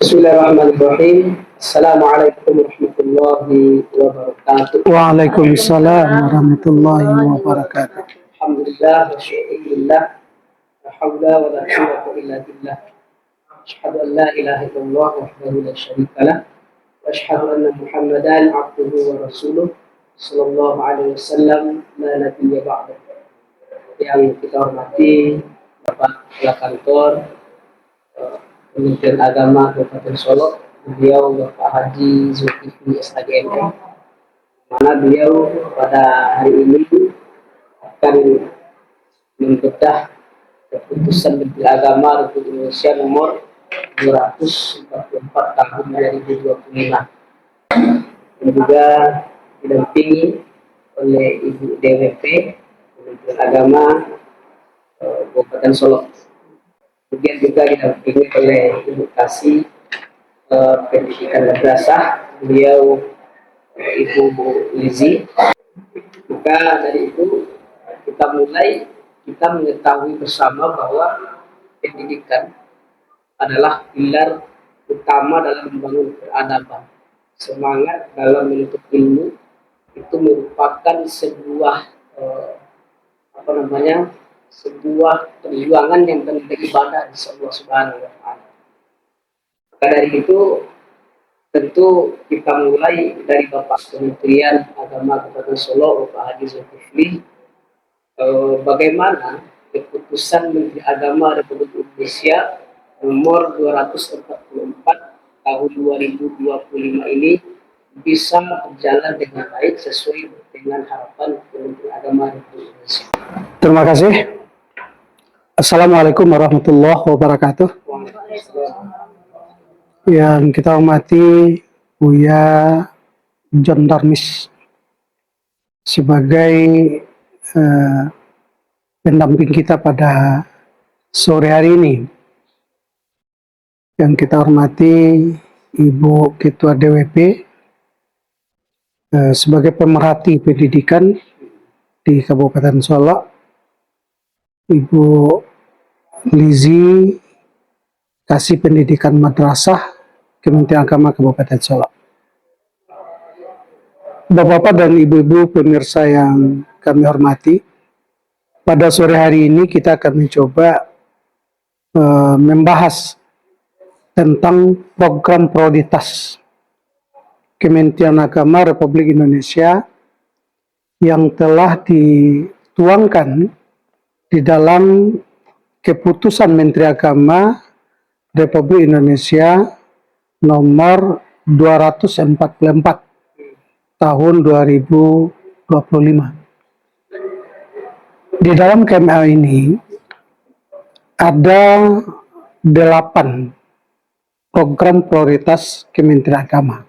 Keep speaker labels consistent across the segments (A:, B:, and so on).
A: Bismillahirrahmanirrahim. Assalamualaikum warahmatullahi wabarakatuh.
B: Waalaikumsalam warahmatullahi wabarakatuh.
A: Alhamdulillah wa syukurillah. La haula wa la quwwata illa billah. Asyhadu an la ilaha illallah wahdahu la syarika lah. Wa asyhadu anna Muhammadan abduhu wa rasuluh sallallahu alaihi wasallam la nabiyya ba'da. Yang kita hormati Bapak Kepala Kantor Kementerian Agama Kabupaten Solo, beliau Bapak Haji Zulkifli SHGMM, mana beliau pada hari ini akan membedah keputusan Menteri Agama Republik Indonesia nomor 244 tahun 2025, dan juga didampingi oleh Ibu DWP Kementerian Agama Kabupaten Solo. Kemudian juga didampingi oleh Ibu Kasih Pendidikan Madrasah, beliau Ibu Lizi. Maka dari itu kita mengetahui bersama bahwa pendidikan adalah pilar utama dalam membangun peradaban. Semangat dalam menuntut ilmu itu merupakan sebuah sebuah perjuangan yang benar ibadah di Allah Subhanahu wa Ta'ala. Maka dari itu tentu kita mulai dari Bapak Kementerian Agama Kabupaten Solo, Bapak Haji Zulkifli, bagaimana keputusan Menteri Agama Republik Indonesia nomor 244 tahun 2025 ini bisa berjalan dengan baik sesuai dengan harapan Kementerian Agama Republik Indonesia.
B: Terima kasih. Assalamualaikum warahmatullahi wabarakatuh. Yang kita hormati Buya John Darmis sebagai pendamping kita pada sore hari ini. Yang kita hormati Ibu Ketua DWP sebagai pemerhati pendidikan di Kabupaten Solo, Ibu Lizi Kasih Pendidikan Madrasah Kementerian Agama Kabupaten Solo. Bapak-bapak dan ibu-ibu pemirsa yang kami hormati, pada sore hari ini kita akan mencoba membahas tentang program prioritas Kementerian Agama Republik Indonesia yang telah dituangkan di dalam keputusan Menteri Agama Republik Indonesia nomor 244 tahun 2025. Di dalam KMA ini ada 8 program prioritas Kementerian Agama.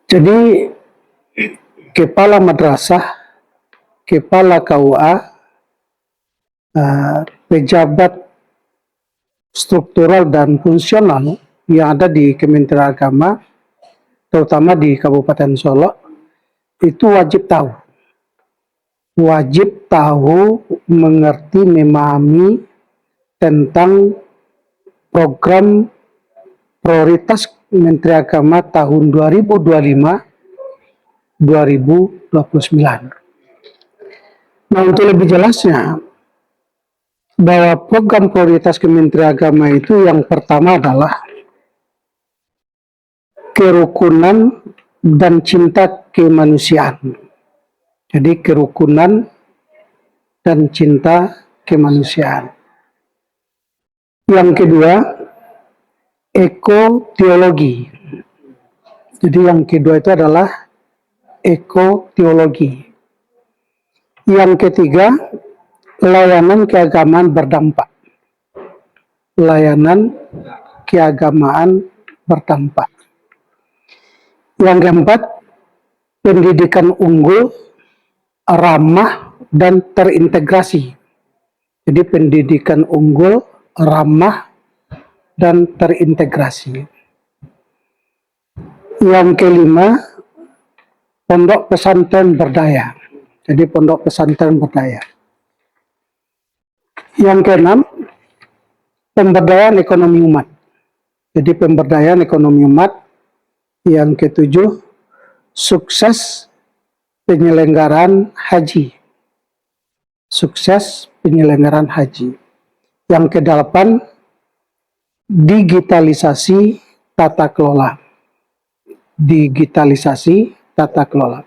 B: Jadi kepala madrasah, kepala KUA, pejabat struktural dan fungsional yang ada di Kementerian Agama, terutama di Kabupaten Solo, itu wajib tahu, mengerti, memahami tentang program prioritas Menteri Agama tahun 2025-2029. Nah, untuk lebih jelasnya, bahwa program prioritas Kementerian Agama itu yang pertama adalah kerukunan dan cinta kemanusiaan. Jadi kerukunan dan cinta kemanusiaan. Yang kedua, ekoteologi. Jadi yang kedua itu adalah ekoteologi. Yang ketiga, layanan keagamaan berdampak. Layanan keagamaan berdampak. Yang keempat, pendidikan unggul, ramah, dan terintegrasi. Jadi pendidikan unggul, ramah, dan terintegrasi. Yang kelima, pondok pesantren berdaya. Jadi pondok pesantren berdaya. Yang keenam, pemberdayaan ekonomi umat. Jadi pemberdayaan ekonomi umat. Yang ketujuh, sukses penyelenggaraan haji. Sukses penyelenggaraan haji. Yang kedelapan, digitalisasi tata kelola. Digitalisasi tata kelola.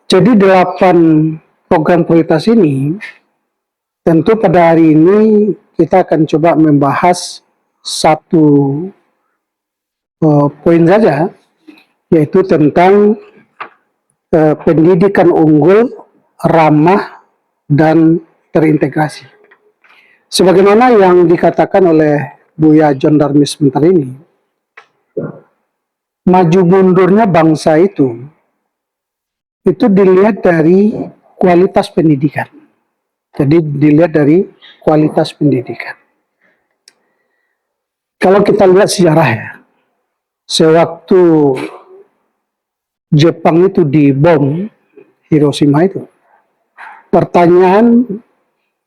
B: Jadi 8 program prioritas ini, tentu pada hari ini kita akan coba membahas satu poin saja, yaitu tentang pendidikan unggul, ramah, dan terintegrasi. Sebagaimana yang dikatakan oleh Buya John Darmis sebentar ini, maju mundurnya bangsa itu dilihat dari kualitas pendidikan. Jadi dilihat dari kualitas pendidikan. Kalau kita lihat sejarah ya, sewaktu Jepang itu dibom Hiroshima itu, pertanyaan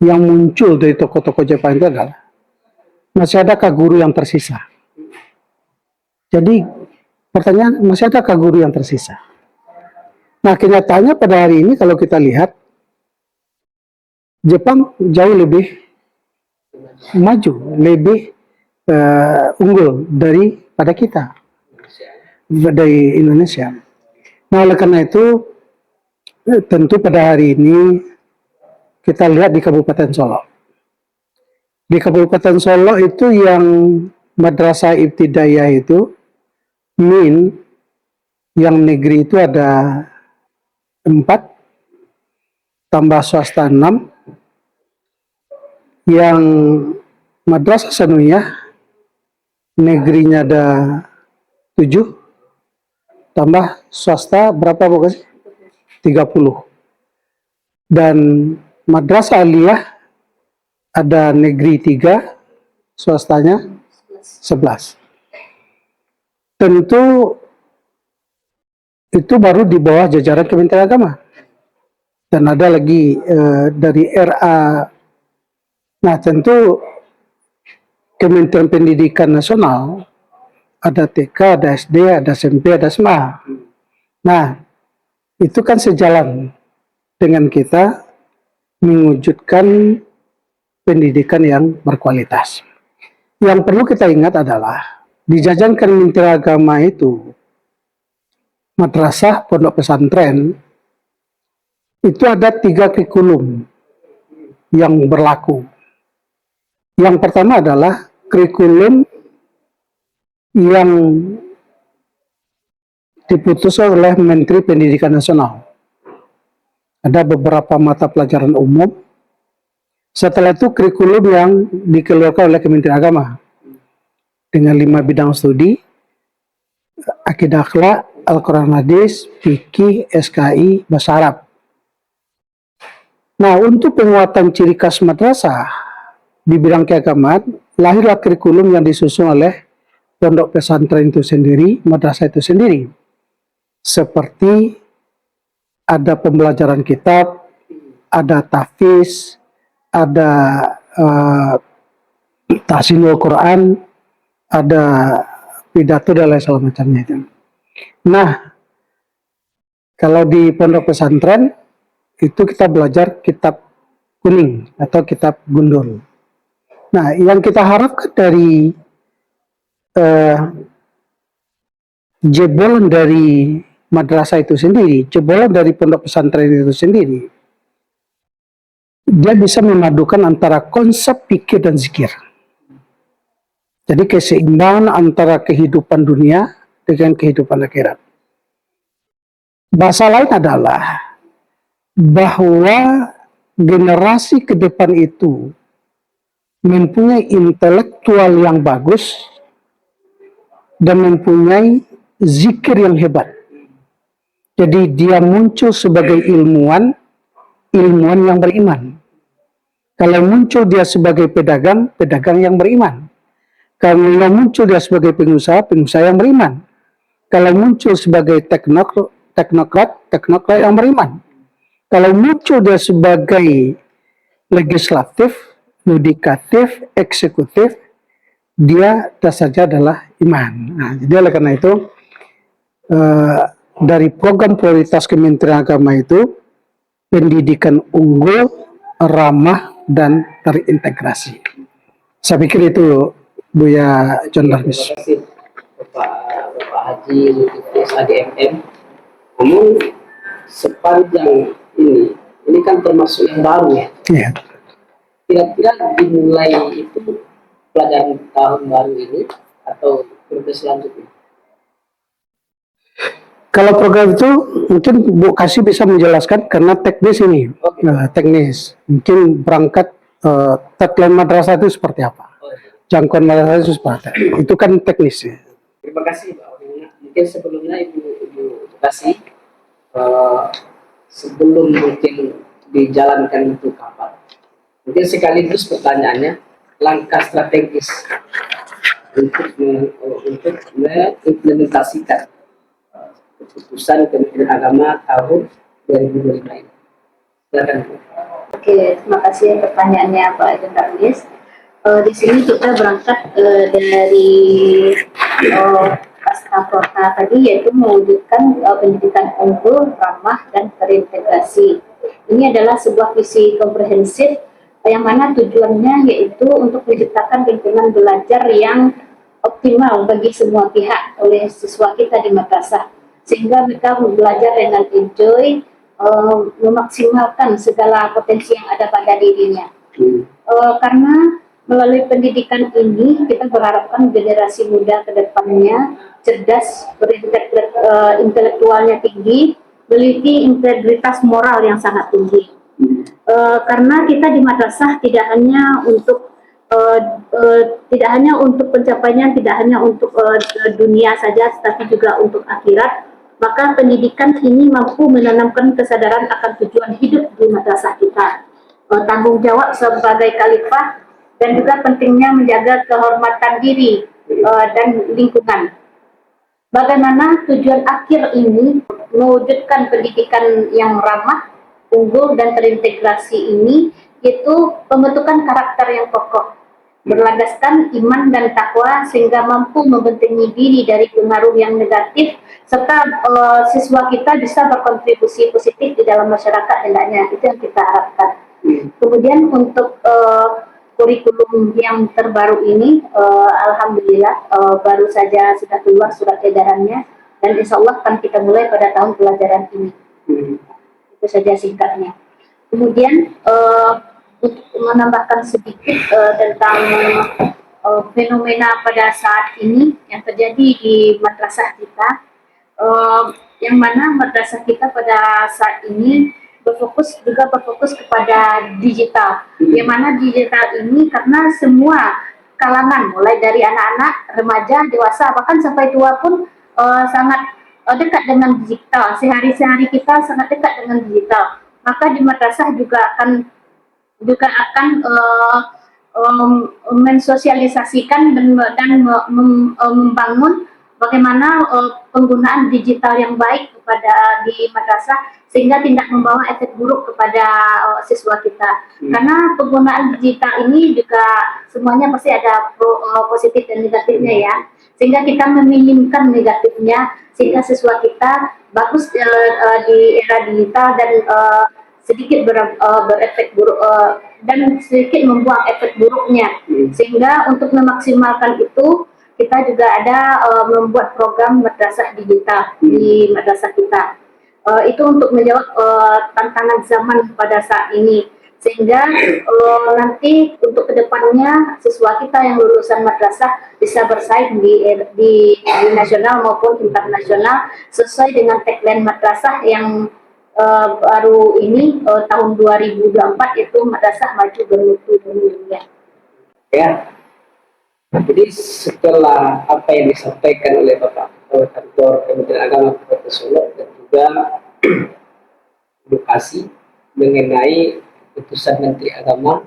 B: yang muncul dari tokoh-tokoh Jepang itu adalah, masih adakah guru yang tersisa? Jadi pertanyaan, masih adakah guru yang tersisa? Nah, kenyataannya pada hari ini kalau kita lihat, Jepang jauh lebih maju, lebih unggul daripada kita, dari Indonesia. Nah, oleh karena itu, tentu pada hari ini kita lihat di Kabupaten Solo. Di Kabupaten Solo itu yang Madrasah Ibtidaiyah itu, MIN, yang negeri itu ada 4, tambah swasta 6, yang Madrasah Sanawiyah negerinya ada 7, tambah swasta berapa pokoknya? 30. Dan Madrasah Aliyah ada negeri 3, swastanya 11. Tentu itu baru di bawah jajaran Kementerian Agama. Dan ada lagi dari RA. Nah, tentu Kementerian Pendidikan Nasional ada TK, ada SD, ada SMP, ada SMA. Nah, itu kan sejalan dengan kita mewujudkan pendidikan yang berkualitas. Yang perlu kita ingat adalah di jajaran Kementerian Agama itu, madrasah, pondok pesantren, itu ada 3 kurikulum yang berlaku. Yang pertama adalah kurikulum yang diputus oleh Menteri Pendidikan Nasional. Ada beberapa mata pelajaran umum. Setelah itu kurikulum yang dikeluarkan oleh Kementerian Agama dengan 5 bidang studi: akidah akhlak, Al-Quran Hadis, fikih, SKI, bahasa Arab. Nah, untuk penguatan ciri khas madrasah di bidang keagamaan, lahirlah kurikulum yang disusun oleh pondok pesantren itu sendiri, madrasah itu sendiri. Seperti ada pembelajaran kitab, ada tahfiz, ada tahsinul Quran, ada pidato dan lain macamnya itu. Nah, kalau di pondok pesantren itu kita belajar kitab kuning atau kitab gundul. Nah, yang kita harapkan dari jebolan dari madrasah itu sendiri, jebolan dari pondok pesantren itu sendiri, dia bisa memadukan antara konsep pikir dan zikir. Jadi keseimbangan antara kehidupan dunia dengan kehidupan akhirat. Bahasa lain adalah bahwa generasi ke depan itu mempunyai intelektual yang bagus dan mempunyai zikir yang hebat. Jadi dia muncul sebagai ilmuwan yang beriman. Kalau muncul dia sebagai pedagang yang beriman. Kalau muncul dia sebagai pengusaha yang beriman. Kalau muncul sebagai teknokrat yang beriman. Kalau muncul dia sebagai legislatif, yudikatif, eksekutif, dia dasarnya adalah iman. Nah, jadi oleh karena itu dari program prioritas Kementerian Agama itu pendidikan unggul, ramah, dan terintegrasi. Saya pikir itu Buya John Darwis.
A: Terima kasih Bapak Haji Zulkifli SADMM. Namun sepanjang ini kan termasuk yang baru ya.
B: Iya.
A: Kira-kira dimulai itu pelajaran tahun baru ini atau periode selanjutnya?
B: Kalau program itu mungkin Bu Kasih bisa menjelaskan karena teknis ini.
A: Oke.
B: Teknis. Mungkin berangkat tagline madrasah itu seperti apa?
A: Oh, iya.
B: Jangkauan madrasah itu seperti apa? Itu kan teknis ya.
A: Terima kasih Pak. Mungkin sebelumnya Ibu kasih sebelum mungkin dijalankan itu kapan? Mungkin sekaligus pertanyaannya langkah strategis untuk mengimplementasikan keputusan Kementerian Agama tahun 2025 ini. Silakan.
C: Oke, terima kasih pertanyaannya Pak John Darwis. Di sini kita berangkat dari pasca prota tadi, yaitu mewujudkan pendidikan unggul, ramah, dan terintegrasi. Ini adalah sebuah visi komprehensif yang mana tujuannya yaitu untuk menciptakan lingkungan belajar yang optimal bagi semua pihak oleh siswa kita di madrasah, sehingga mereka belajar dengan enjoy, memaksimalkan segala potensi yang ada pada dirinya. Karena melalui pendidikan ini kita berharapkan generasi muda ke depannya cerdas, intelektualnya tinggi, memiliki integritas moral yang sangat tinggi. Karena kita di madrasah tidak hanya untuk pencapaian, tidak hanya untuk dunia saja, tapi juga untuk akhirat. Maka pendidikan ini mampu menanamkan kesadaran akan tujuan hidup di madrasah kita, tanggung jawab sebagai khalifah, dan juga pentingnya menjaga kehormatan diri dan lingkungan. Bagaimana tujuan akhir ini mewujudkan pendidikan yang ramah, unggul, dan terintegrasi ini, yaitu pembentukan karakter yang kokoh, berlandaskan iman dan takwa sehingga mampu membentengi diri dari pengaruh yang negatif, serta siswa kita bisa berkontribusi positif di dalam masyarakat hendaknya. Itu yang kita harapkan. Kemudian untuk kurikulum yang terbaru ini, alhamdulillah baru saja sudah keluar surat edarannya, dan insya Allah akan kita mulai pada tahun pelajaran ini. Itu saja singkatnya. Kemudian untuk menambahkan sedikit tentang fenomena pada saat ini yang terjadi di madrasah kita, yang mana madrasah kita pada saat ini berfokus kepada digital, yang mana digital ini karena semua kalangan, mulai dari anak-anak, remaja, dewasa, bahkan sampai tua pun sangat dekat dengan digital. Sehari-hari kita sangat dekat dengan digital. Maka di madrasah juga akan mensosialisasikan dan membangun bagaimana penggunaan digital yang baik di madrasah, sehingga tidak membawa efek buruk kepada siswa kita. Karena penggunaan digital ini juga semuanya pasti ada positif dan negatifnya ya, sehingga kita meminimkan negatifnya, sehingga siswa kita bagus di era digital dan sedikit berefek buruk dan sedikit membuang efek buruknya. Sehingga untuk memaksimalkan itu, kita juga ada membuat program madrasah digital di madrasah kita. Itu untuk menjawab tantangan zaman pada saat ini, sehingga nanti untuk kedepannya siswa kita yang lulusan madrasah bisa bersaing di nasional maupun internasional sesuai dengan tagline madrasah yang baru ini tahun 2024, itu madrasah maju bermutu dunia.
A: Ya, jadi setelah apa yang disampaikan oleh Bapak Kantor Kementerian Agama Kota Solo dan juga edukasi mengenai keputusan Menteri Agama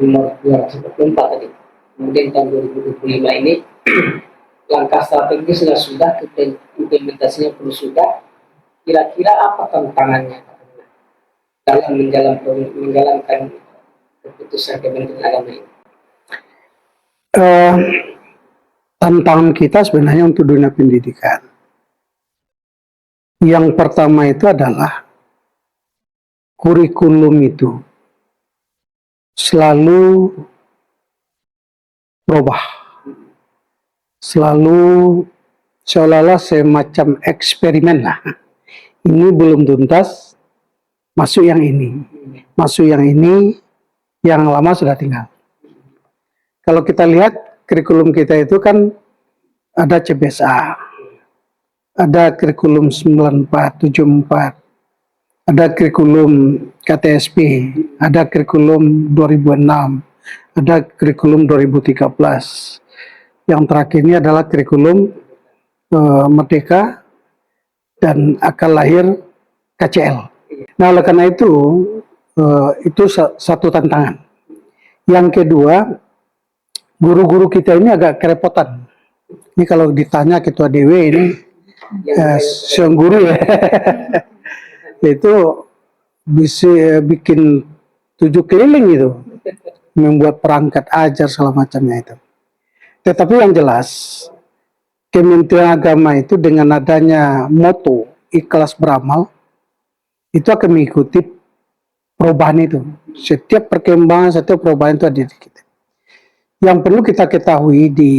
A: nomor 244 tadi, kemudian tahun 2025 ini langkah strategis sudah, implementasinya pun sudah. Kira-kira apa tantangannya dalam menjalankan keputusan Kementerian Agama ini?
B: Eh, tantangan kita sebenarnya untuk dunia pendidikan. Yang pertama itu adalah kurikulum itu selalu berubah, selalu seolah-olah semacam eksperimen lah. Ini belum tuntas, masuk yang ini, masuk yang ini, yang lama sudah tinggal. Kalau kita lihat kurikulum kita itu kan ada CBSA, ada kurikulum 94, 74, ada kurikulum KTSP, ada kurikulum 2006, ada kurikulum 2013. Yang terakhir ini adalah kurikulum Merdeka dan akal lahir KCL. Nah, oleh karena itu satu tantangan. Yang kedua, guru-guru kita ini agak kerepotan. Ini kalau ditanya ketua DW ini, seorang guru ya, itu bisa bikin 7 keliling itu, membuat perangkat ajar segala macamnya itu. Tetapi yang jelas, Kementerian Agama itu dengan adanya moto ikhlas beramal, itu akan mengikuti perubahan itu. Setiap perkembangan, setiap perubahan itu ada di kita. Yang perlu kita ketahui di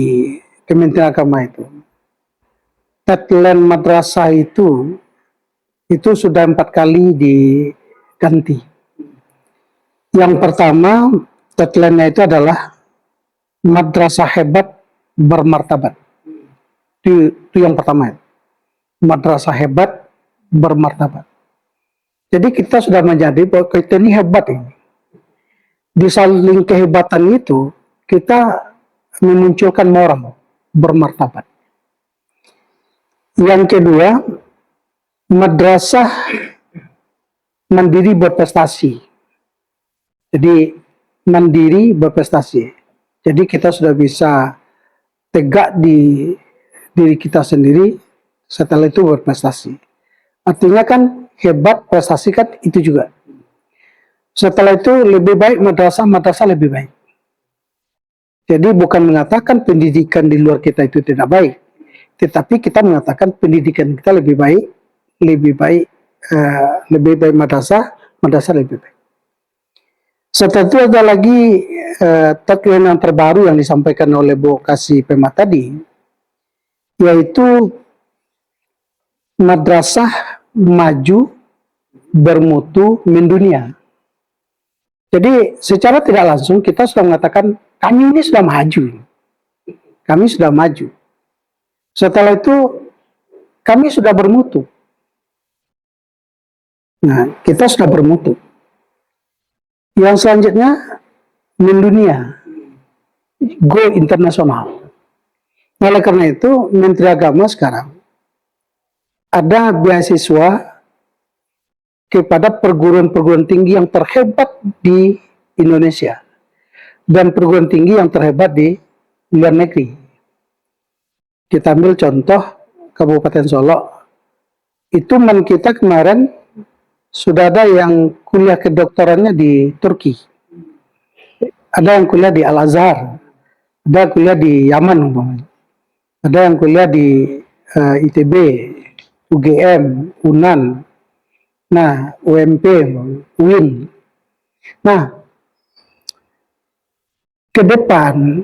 B: Kementerian Agama itu, tagline madrasah itu sudah 4 kali diganti. Yang pertama, tagline-nya itu adalah madrasah hebat bermartabat. Itu yang pertama. Madrasah hebat bermartabat. Jadi kita sudah menjadi bahwa kita ini hebat ini. Di saling kehebatan itu, kita memunculkan moral bermartabat. Yang kedua, madrasah mandiri berprestasi. Jadi mandiri berprestasi. Jadi kita sudah bisa tegak di diri kita sendiri, setelah itu berprestasi. Artinya kan hebat, prestasi kan itu juga. Setelah itu lebih baik madrasah lebih baik. Jadi bukan mengatakan pendidikan di luar kita itu tidak baik, tetapi kita mengatakan pendidikan kita lebih baik madrasah lebih baik. Setelah itu ada lagi tagline yang terbaru yang disampaikan oleh Bu Kasih Pema tadi, yaitu madrasah maju bermutu mendunia. Jadi secara tidak langsung kita sudah mengatakan kami ini sudah maju. Kami sudah maju. Setelah itu kami sudah bermutu. Nah, kita sudah bermutu. Yang selanjutnya mendunia. Go internasional. Oleh karena itu, Menteri Agama sekarang ada beasiswa kepada perguruan-perguruan tinggi yang terhebat di Indonesia dan perguruan tinggi yang terhebat di luar negeri. Kita ambil contoh Kabupaten Solok. Itu kita kemarin sudah ada yang kuliah kedokterannya di Turki. Ada yang kuliah di Al-Azhar. Ada yang kuliah di Yaman umpamanya. Ada yang kuliah di ITB, UGM, UNAN, nah UMP, UIN. Nah, ke depan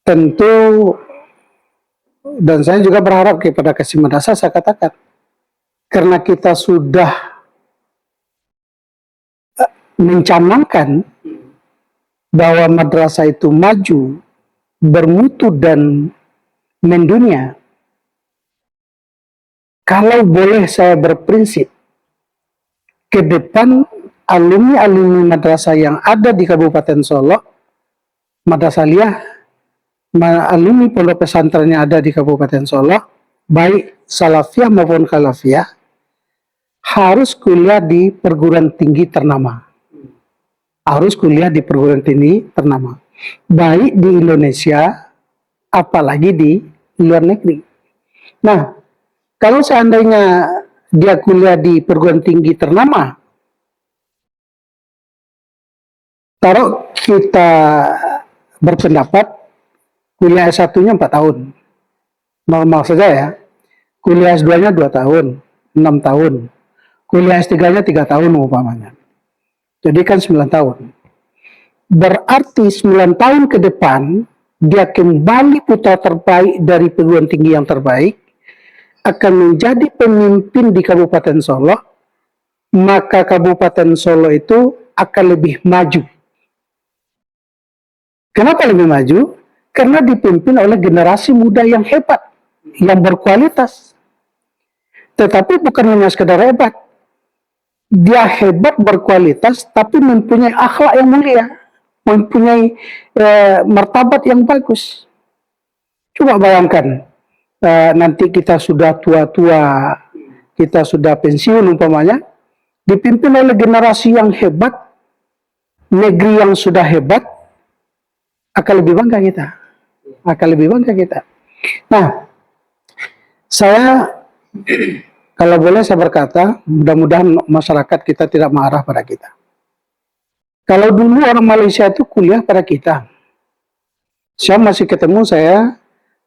B: tentu, dan saya juga berharap kepada Kasih Madrasah, saya katakan, karena kita sudah mencanangkan bahwa madrasah itu maju, bermutu dan mendunia. Kalau boleh saya berprinsip, ke depan alumni-alumni madrasah yang ada di Kabupaten Solok, Madrasah Aliyah, alumni pondok pesantren yang ada di Kabupaten Solok, baik Salafiyah maupun Khalafiyah, harus kuliah di perguruan tinggi ternama. Harus kuliah di perguruan tinggi ternama. Baik di Indonesia, apalagi di luar negeri. Nah, kalau seandainya dia kuliah di perguruan tinggi ternama, taruh kita berpendapat kuliah S1-nya 4 tahun. Normal saja ya. Kuliah S2-nya 2 tahun, 6 tahun. Kuliah S3-nya 3 tahun umpamanya. Jadi kan 9 tahun. Berarti 9 tahun ke depan, dia kembali putra terbaik dari perguruan tinggi yang terbaik, akan menjadi pemimpin di Kabupaten Solo, maka Kabupaten Solo itu akan lebih maju. Kenapa lebih maju? Karena dipimpin oleh generasi muda yang hebat, yang berkualitas. Tetapi bukan hanya sekedar hebat. Dia hebat, berkualitas, tapi mempunyai akhlak yang mulia, mempunyai martabat yang bagus. Coba bayangkan, nanti kita sudah tua-tua, kita sudah pensiun umpamanya, dipimpin oleh generasi yang hebat, negeri yang sudah hebat, akan lebih bangga kita. Akan lebih bangga kita. Nah, saya kalau boleh saya berkata, mudah-mudahan masyarakat kita tidak marah pada kita. Kalau dulu orang Malaysia itu kuliah pada kita, saya masih ketemu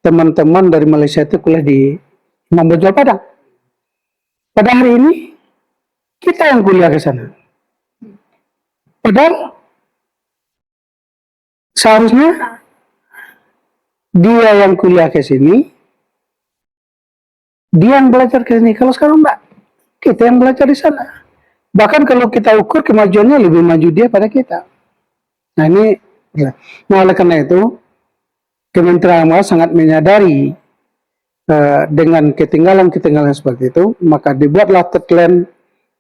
B: teman-teman dari Malaysia itu kuliah di Imam Bonjol Padang. Pada hari ini, kita yang kuliah ke sana. Padahal seharusnya dia yang kuliah ke sini, dia yang belajar ke sini. Kalau sekarang enggak, kita yang belajar di sana. Bahkan kalau kita ukur kemajuannya lebih maju dia pada kita. Nah ini, nah oleh karena itu, Kementerian Agama sangat menyadari dengan ketinggalan-ketinggalan seperti itu, maka dibuatlah tagline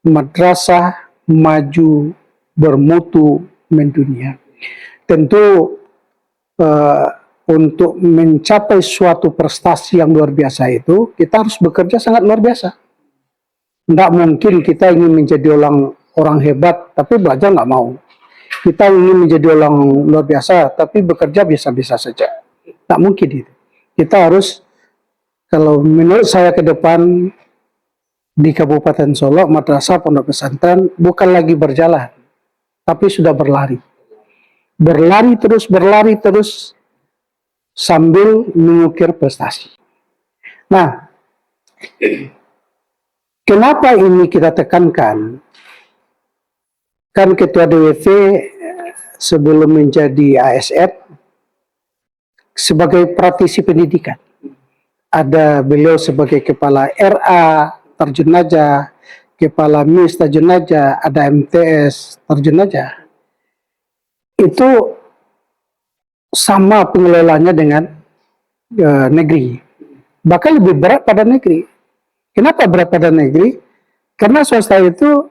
B: madrasah maju bermutu mendunia. Tentu untuk mencapai suatu prestasi yang luar biasa itu, kita harus bekerja sangat luar biasa. Tidak mungkin kita ingin menjadi orang hebat, tapi belajar nggak mau. Kita ingin menjadi orang luar biasa, tapi bekerja biasa-biasa saja. Tak mungkin itu. Kita harus, kalau menurut saya ke depan, di Kabupaten Solo, madrasah pondok pesantren bukan lagi berjalan, tapi sudah berlari. Berlari terus, sambil mengukir prestasi. Nah, kenapa ini kita tekankan? Kan Ketua DWV sebelum menjadi ASN sebagai praktisi pendidikan. Ada beliau sebagai kepala RA terjun aja, kepala MIS terjun aja, ada MTS terjun aja. Itu sama pengelolanya dengan negeri. Bahkan lebih berat pada negeri. Kenapa berat pada negeri? Karena swasta itu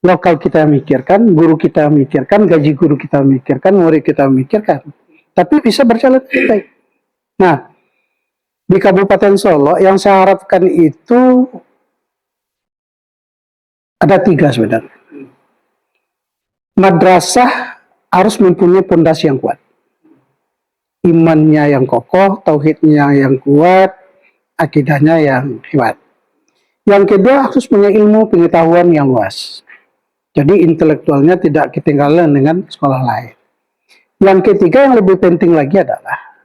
B: lokal kita mikirkan, guru kita mikirkan, gaji guru kita mikirkan, murid kita mikirkan. Tapi bisa berjalan dengan baik. Nah, di Kabupaten Solo yang saya harapkan itu ada 3 sebenarnya. Madrasah harus mempunyai pondasi yang kuat. Imannya yang kokoh, tauhidnya yang kuat, akidahnya yang hebat. Yang kedua harus punya ilmu pengetahuan yang luas. Jadi intelektualnya tidak ketinggalan dengan sekolah lain. Yang ketiga yang lebih penting lagi adalah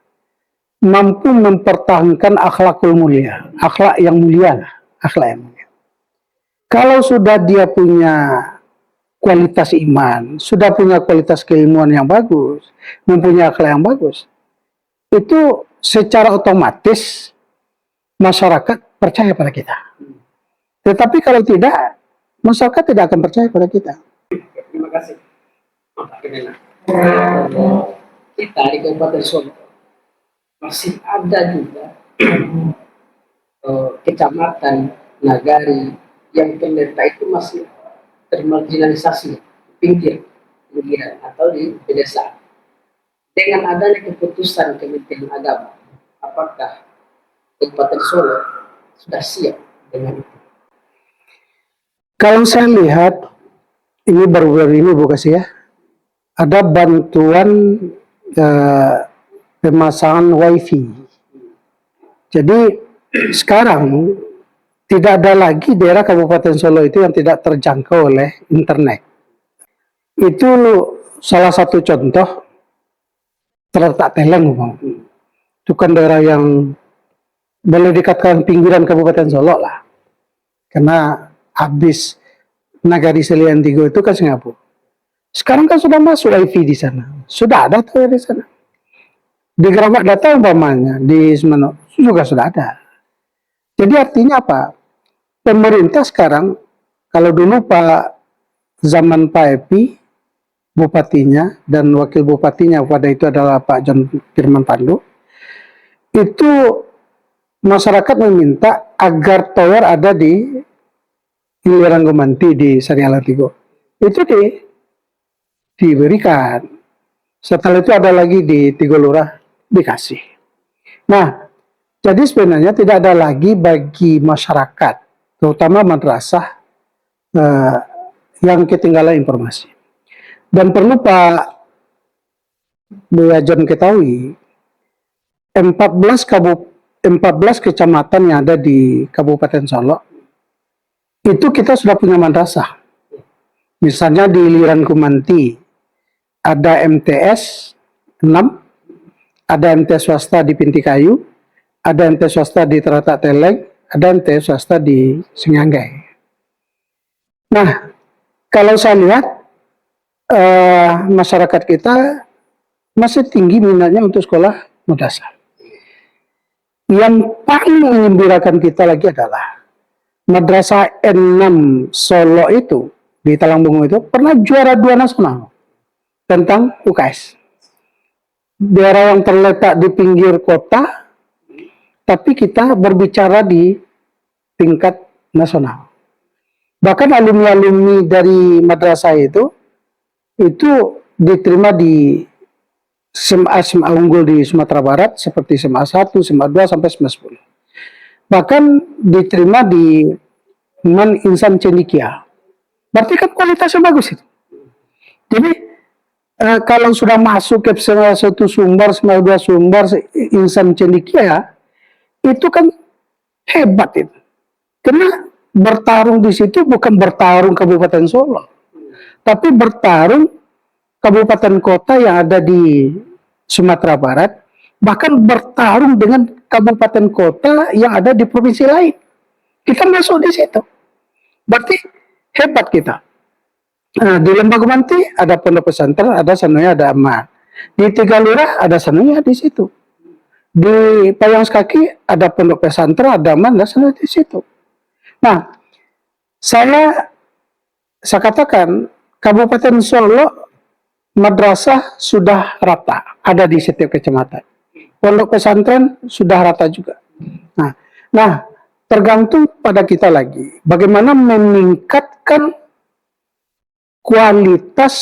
B: mampu mempertahankan akhlakul mulia, akhlak yang mulia lah, akhlak yang mulia. Kalau sudah dia punya kualitas iman, sudah punya kualitas keilmuan yang bagus, mempunyai akhlak yang bagus, itu secara otomatis masyarakat percaya pada kita. Tetapi kalau tidak, masyarakat tidak akan percaya pada kita.
A: Terima kasih. Kita di Kabupaten Solo masih ada juga kecamatan, nagari yang pemerintah itu masih termarginalisasi, pinggir pinggiran atau di pedesaan. Dengan adanya keputusan Kementerian Agama, apakah Kabupaten Solo sudah siap dengan itu?
B: Kalau saya lihat, ini baru-baru ini Bu Kasih ya, ada bantuan pemasangan wifi. Jadi sekarang tidak ada lagi daerah Kabupaten Solo itu yang tidak terjangkau oleh internet. Itu salah satu contoh terletak Teleng. itu kan daerah yang boleh dikatakan pinggiran Kabupaten Solo lah. Karena habis Nagari Selian Tigo itu kan Singapura. Sekarang kan sudah masuk IV di sana. Sudah ada tuh di sana. Di Keramat Data umpamanya, di Semano juga sudah ada. Jadi artinya apa? Pemerintah sekarang, kalau dulu zaman Pak Epi, bupatinya dan wakil bupatinya pada itu adalah Pak John Firman Pandu, itu masyarakat meminta agar tower ada di Iliran Gumanti di Sarialan Tigo. Itu diberikan. Setelah itu ada lagi di Tigo Lurah dikasih. Nah, jadi sebenarnya tidak ada lagi bagi masyarakat, terutama madrasah, yang ketinggalan informasi. Dan perlu Pak Buya John ketahui, 14 kecamatan yang ada di Kabupaten Solo, itu kita sudah punya madrasah. Misalnya di Iliran Kumanti, ada MTS 6, ada MTS swasta di Pintikayu, ada MTS swasta di Teratak Teleng, ada MTS swasta di Singanggai. Nah, kalau saya lihat, masyarakat kita masih tinggi minatnya untuk sekolah madrasah. Yang paling mengembirakan kita lagi adalah Madrasah N6 Solo itu, di Talangbungu itu, pernah juara 2 nasional tentang UKS. Daerah yang terletak di pinggir kota, tapi kita berbicara di tingkat nasional. Bahkan alumni-alumni dari madrasah itu diterima di SMA unggul di Sumatera Barat, seperti SMA 1, SMA 2, sampai SMA 10. Bahkan diterima di Man Insan Cendikia. Berarti kan kualitasnya bagus itu. Jadi, kalau sudah masuk ke SMA 1 Sumbar, SMA 2 Sumbar, Insan Cendikia, itu kan hebat itu. Karena bertarung di situ bukan bertarung Kabupaten Solo, tapi bertarung kabupaten kota yang ada di Sumatera Barat, bahkan bertarung dengan kabupaten kota yang ada di provinsi lain. Kita masuk di situ. Berarti hebat kita. Nah, di Lembah Gumanti ada pondok pesantren, ada Sanoya, ada Amal. Di Tiga Lurah ada Sanoya di situ. Di Payang Kaki ada pondok pesantren, ada Amal, ada Sanoya di situ. Nah, saya katakan Kabupaten Solo madrasah sudah rata, ada di setiap kecamatan. Pondok pesantren sudah rata juga. Nah, tergantung pada kita lagi. Bagaimana meningkatkan kualitas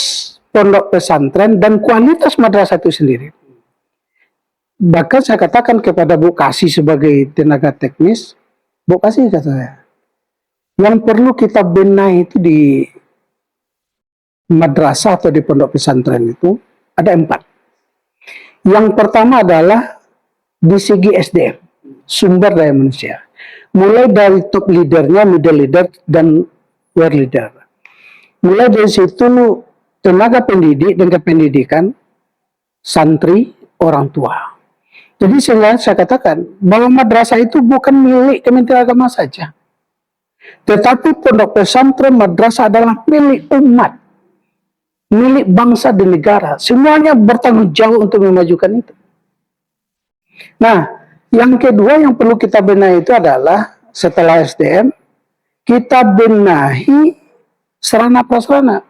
B: pondok pesantren dan kualitas madrasah itu sendiri. Bahkan saya katakan kepada Bu Kasih sebagai tenaga teknis, Bu Kasih kata saya, yang perlu kita benahi itu di madrasah atau di pondok pesantren itu ada 4. Yang pertama adalah di segi SDM, sumber daya manusia. Mulai dari top leadernya, middle leader, dan lower leader. Mulai dari situ tenaga pendidik dan kependidikan, santri, orang tua. Jadi saya katakan bahwa madrasah itu bukan milik Kementerian Agama saja, tetapi pondok pesantren madrasah adalah milik umat, milik bangsa dan negara. Semuanya bertanggung jawab untuk memajukan itu. Nah, yang kedua yang perlu kita benahi itu adalah setelah SDM, kita benahi sarana prasarana.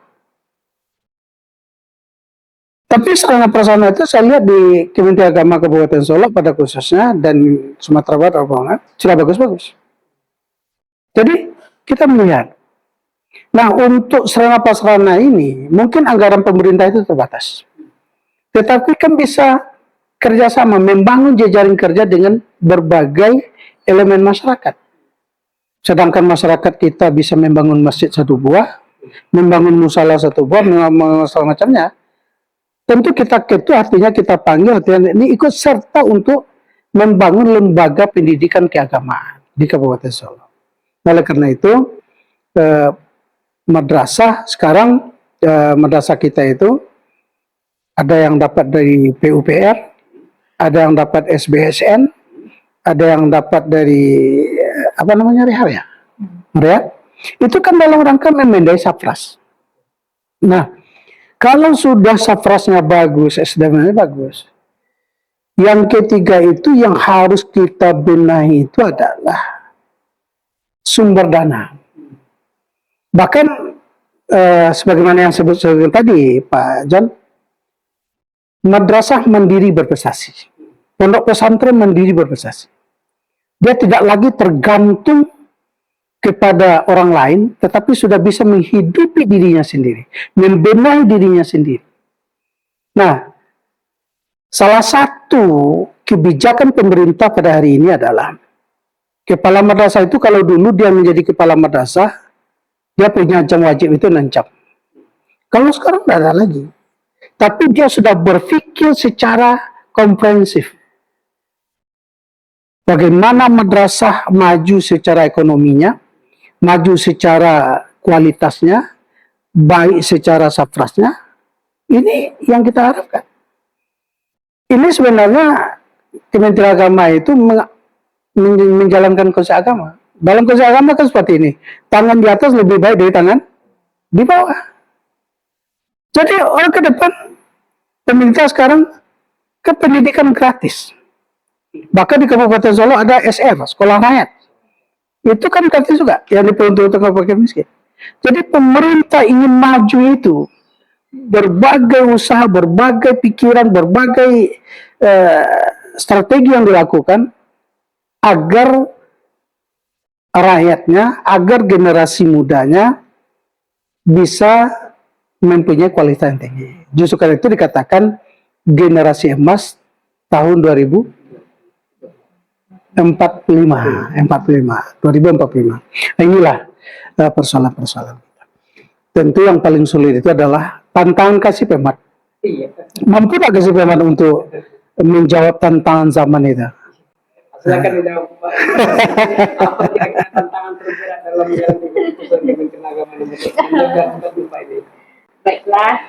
B: Tapi sarana prasarana itu saya lihat di Kementerian Agama Kabupaten Solo pada khususnya dan Sumatera Barat sudah bagus-bagus. Jadi kita melihat. Nah, untuk sarana prasarana ini mungkin anggaran pemerintah itu terbatas. Tetapi kan bisa kerjasama membangun jejaring kerja dengan berbagai elemen masyarakat. Sedangkan masyarakat kita bisa membangun masjid 1 buah, membangun musala 1 buah, membangun masalah macamnya. Tentu kita itu artinya kita panggil, artinya ini ikut serta untuk membangun lembaga pendidikan keagamaan di Kabupaten Solo. Oleh karena itu, madrasah sekarang, madrasah kita itu ada yang dapat dari PUPR, ada yang dapat SBSN, ada yang dapat dari apa namanya rehab ya, rehab. Itu kan dalam rangka memendai safras. Nah, kalau sudah safrasnya bagus, SDM-nya bagus, yang ketiga itu yang harus kita benahi itu adalah sumber dana. Bahkan sebagaimana yang sebut tadi Pak John, madrasah mandiri berprestasi, pondok pesantren mandiri berprestasi. Dia tidak lagi tergantung kepada orang lain, tetapi sudah bisa menghidupi dirinya sendiri, membenahi dirinya sendiri. Nah, salah satu kebijakan pemerintah pada hari ini adalah kepala madrasah itu kalau dulu dia menjadi kepala madrasah, dia punya jam wajib itu 6 jam. Kalau sekarang tidak ada lagi. Tapi dia sudah berpikir secara komprehensif. Bagaimana madrasah maju secara ekonominya, maju secara kualitasnya, baik secara safrasnya. Ini yang kita harapkan. Ini sebenarnya Kementerian Agama itu menjalankan konsep agama. Dalam konsep agama kan seperti ini. Tangan di atas lebih baik dari tangan di bawah. Jadi orang ke depan, pemerintah sekarang ke pendidikan gratis. Bahkan di Kabupaten Solo ada SR, Sekolah Rakyat. Itu kan gratis juga, yang diperuntukkan kepada fakir miskin. Jadi pemerintah ingin maju itu, berbagai usaha, berbagai pikiran, berbagai strategi yang dilakukan agar rakyatnya, agar generasi mudanya bisa mempunyai kualitas yang tinggi. Justru karena itu dikatakan generasi emas tahun 2045. Nah, inilah persoalan-persoalan. Tentu yang paling sulit itu adalah tantangan kasih pemat. Mampu tak kasih pemat untuk menjawab tantangan zaman itu?
A: Silakan dijawab Pak. Apa kira-kira tantangan terberat dalam menjalani keputusan Kementerian Agama ini?
C: Baiklah,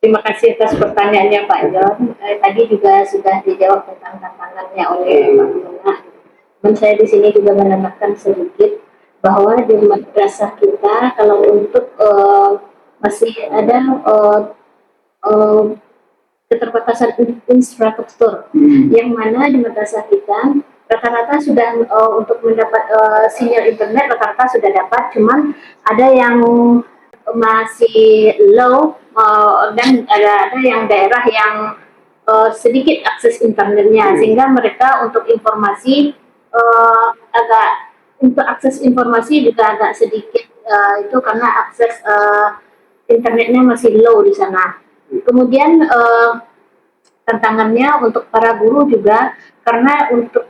C: terima kasih atas pertanyaannya Pak John. Tadi juga sudah dijawab tentang tantangannya oleh Pak Luna. Dan saya di sini juga menambahkan sedikit bahwa di madrasah kita kalau untuk masih ada keterbatasan infrastruktur yang mana di madrasah kita rata-rata sudah untuk mendapat sinyal internet rata-rata sudah dapat, cuman ada yang masih low dan ada yang daerah yang sedikit akses internetnya sehingga mereka untuk informasi untuk akses informasi juga agak sedikit itu karena akses internetnya masih low di sana. Kemudian tantangannya untuk para guru juga karena untuk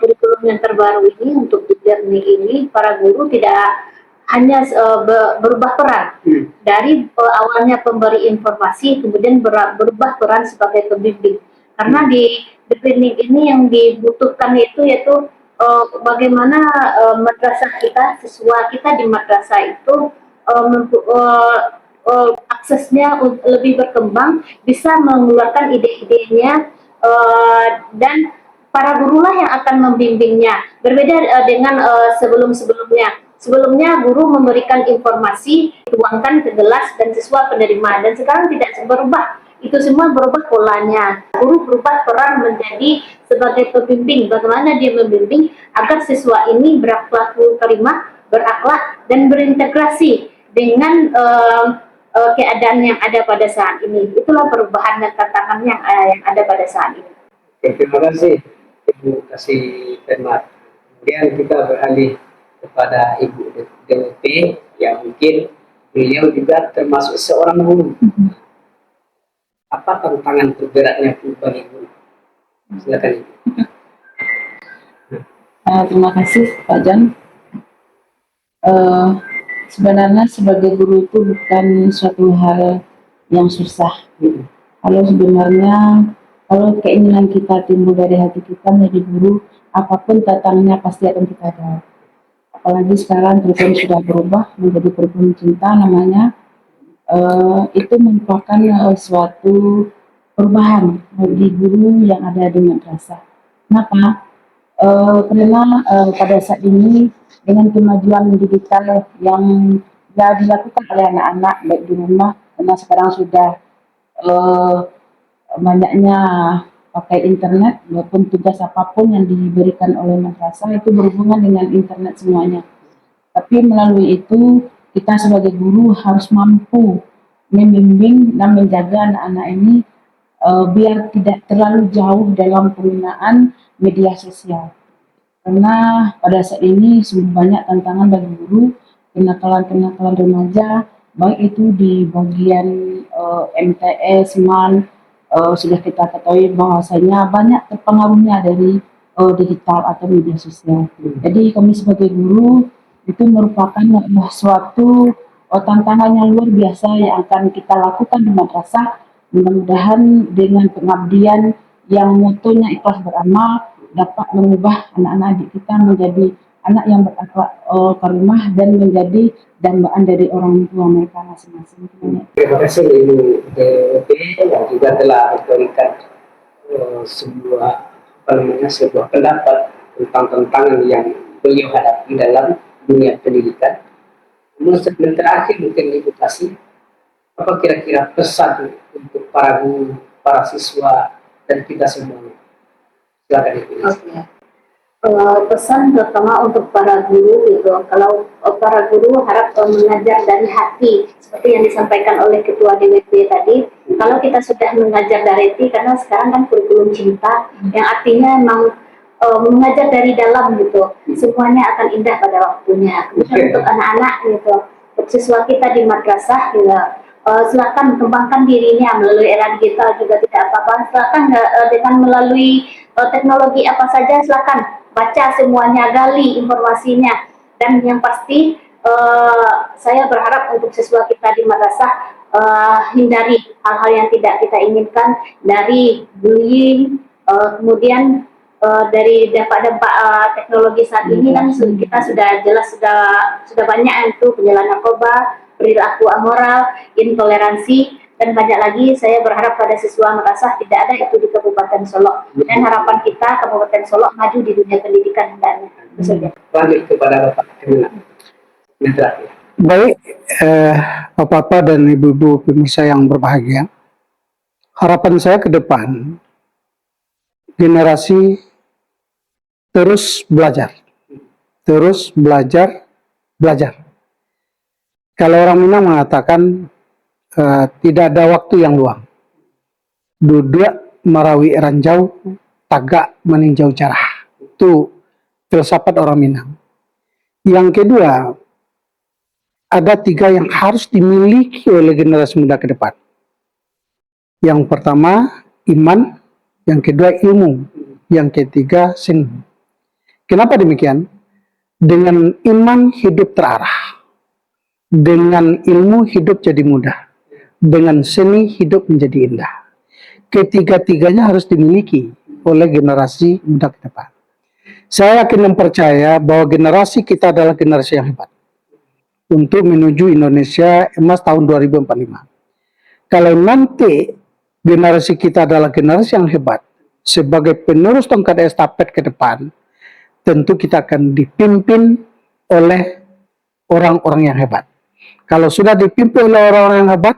C: kurikulum yang terbaru ini untuk e-learning ini para guru tidak hanya berubah peran dari awalnya pemberi informasi kemudian berubah peran sebagai pembimbing karena di e-learning ini yang dibutuhkan itu yaitu bagaimana madrasah kita siswa kita di madrasah itu aksesnya lebih berkembang, bisa mengeluarkan ide-idenya dan para gurulah yang akan membimbingnya. Berbeda dengan sebelum-sebelumnya. Sebelumnya guru memberikan informasi, tuangkan ke gelas dan siswa penerima. Dan sekarang tidak berubah. Itu semua berubah polanya. Guru berubah peran menjadi sebagai pembimbing. Bagaimana dia membimbing agar siswa ini berakhlak karimah, berakhlak dan berintegrasi dengan keadaan yang ada pada saat ini. Itulah perubahan dan tantangan yang ada pada saat ini.
A: Oke, terima kasih Ibu Kasih Permat. Kemudian kita beralih kepada Ibu DWP yang mungkin beliau juga termasuk seorang guru. Apa tantangan terberatnya bagi guru? Silakan Ibu.
D: Terima kasih Pak Jan. Sebenarnya sebagai guru itu bukan suatu hal yang susah. Kalau sebenarnya kalau keinginan kita timbul dari hati kita menjadi guru, apapun tantangannya pasti akan kita jawab. Apalagi sekarang kurikulum sudah berubah menjadi kurikulum cinta namanya. Itu merupakan suatu perubahan bagi guru yang ada di madrasah. Kenapa? Karena pada saat ini dengan kemajuan digital yang dilakukan oleh anak-anak baik di rumah, karena sekarang sudah eh, banyaknya pakai internet, maupun tugas apapun yang diberikan oleh madrasah itu berhubungan dengan internet semuanya. Tapi melalui itu kita sebagai guru harus mampu membimbing dan menjaga anak-anak ini biar tidak terlalu jauh dalam penggunaan media sosial. Karena pada saat ini sungguh banyak tantangan bagi guru, kenakalan-kenakalan remaja, baik itu di bagian MTS, MAN, sudah kita ketahui bahwasanya banyak terpengaruhnya dari digital atau media sosial. Jadi kami sebagai guru itu merupakan suatu tantangan yang luar biasa yang akan kita lakukan di madrasah. Mudah-mudahan dengan pengabdian yang mutunya ikhlas beramal dapat mengubah anak-anak didik kita menjadi anak yang berakhlak karimah dan menjadi dambaan dari orang tua mereka masing-masing.
A: Terima kasih Ibu DWP yang juga telah memberikan sebuah pendapat tentang tantangan yang beliau hadapi dalam dunia pendidikan. Namun sebelum terakhir mungkin Ibu kasih apa kira-kira pesan untuk para guru, para siswa dan kita semuanya. Silakan Ibu.
C: Oke. Pesan pertama untuk para guru itu, kalau para guru harap mengajar dari hati seperti yang disampaikan oleh Ketua DWP tadi. Kalau kita sudah mengajar dari hati, karena sekarang kan kurikulum cinta yang artinya memang mengajar dari dalam gitu, semuanya akan indah pada waktunya. Kemudian untuk anak-anak gitu, untuk siswa kita di madrasah gitu, silakan kembangkan dirinya melalui era digital juga tidak apa-apa. Silakan dengan melalui teknologi apa saja, silakan baca semuanya, gali informasinya, dan yang pasti saya berharap untuk siswa kita di madrasah hindari hal-hal yang tidak kita inginkan, dari bullying, kemudian dari dampak-dampak teknologi saat ini kan kita sudah jelas sudah banyak itu penjualan narkoba, perilaku amoral, intoleransi, dan banyak lagi. Saya berharap pada siswa madrasah tidak ada itu di Kabupaten Solok, dan harapan kita Kabupaten Solok maju di dunia pendidikan hendaknya.
A: Lanjut kepada Bapak Kemenang.
B: Baik, Bapak-bapak dan Ibu-ibu pemirsa yang berbahagia, harapan saya ke depan, generasi terus belajar, belajar. Kalau orang Minang mengatakan tidak ada waktu yang luang. Duduk marawi ranjau, tagak meninjau jarah. Itu filsafat orang Minang. Yang kedua, ada 3 yang harus dimiliki oleh generasi muda ke depan. Yang pertama, iman. Yang kedua, ilmu. Yang ketiga, seni. Kenapa demikian? Dengan iman hidup terarah. Dengan ilmu hidup jadi mudah. Dengan seni hidup menjadi indah. Ketiga-tiganya harus dimiliki oleh generasi muda ke depan. Saya yakin dan percaya bahwa generasi kita adalah generasi yang hebat untuk menuju Indonesia emas tahun 2045. Kalau nanti generasi kita adalah generasi yang hebat sebagai penerus tongkat estafet ke depan, tentu kita akan dipimpin oleh orang-orang yang hebat. Kalau sudah dipimpin oleh orang-orang yang hebat,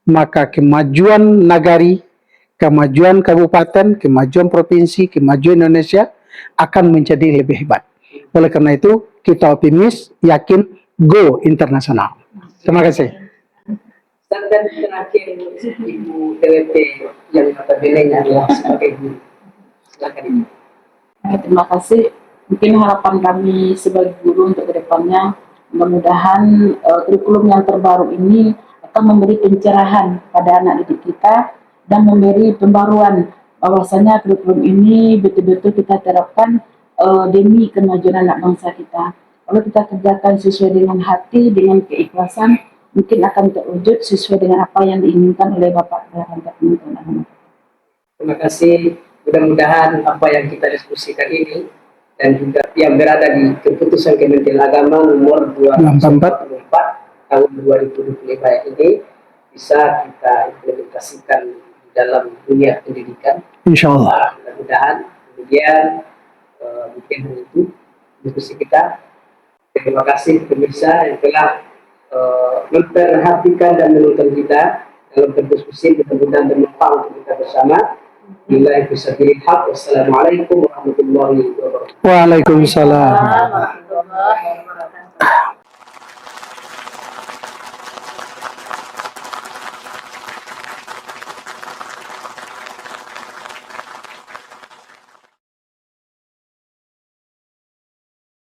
B: maka kemajuan nagari, kemajuan kabupaten, kemajuan provinsi, kemajuan Indonesia akan menjadi lebih hebat. Oleh karena itu, kita optimis, yakin, go internasional. Terima kasih.
A: Dan terakhir Ibu DWP yang notabene adalah sebagai guru. Silakan Ibu.
D: Terima kasih. Mungkin harapan kami sebagai guru untuk kedepannya, mudah-mudahan kurikulum yang terbaru ini akan memberi pencerahan pada anak didik kita dan memberi pembaruan bahwasanya kurikulum ini betul-betul kita terapkan demi kemajuan anak bangsa kita. Kalau kita kerjakan sesuai dengan hati, dengan keikhlasan, mungkin akan terwujud sesuai dengan apa yang diinginkan oleh Bapak dan teman-teman.
A: Terima kasih. Mudah-mudahan apa yang kita diskusikan ini dan juga yang berada di keputusan Kementerian Agama nomor 244 tahun 2025 ini bisa kita implementasikan di dalam dunia pendidikan.
B: Insyaallah.
A: Mudah-mudahan kemudian mungkin itu diskusi kita. Terima kasih pemirsa yang telah memperhatikan dan menonton kita dalam berdiskusi. Mudah-mudahan bermanfaat untuk kita bersama. Bila bisa dilihat. Wassalamualaikum warahmatullahi wabarakatuh.
B: Waalaikumsalam.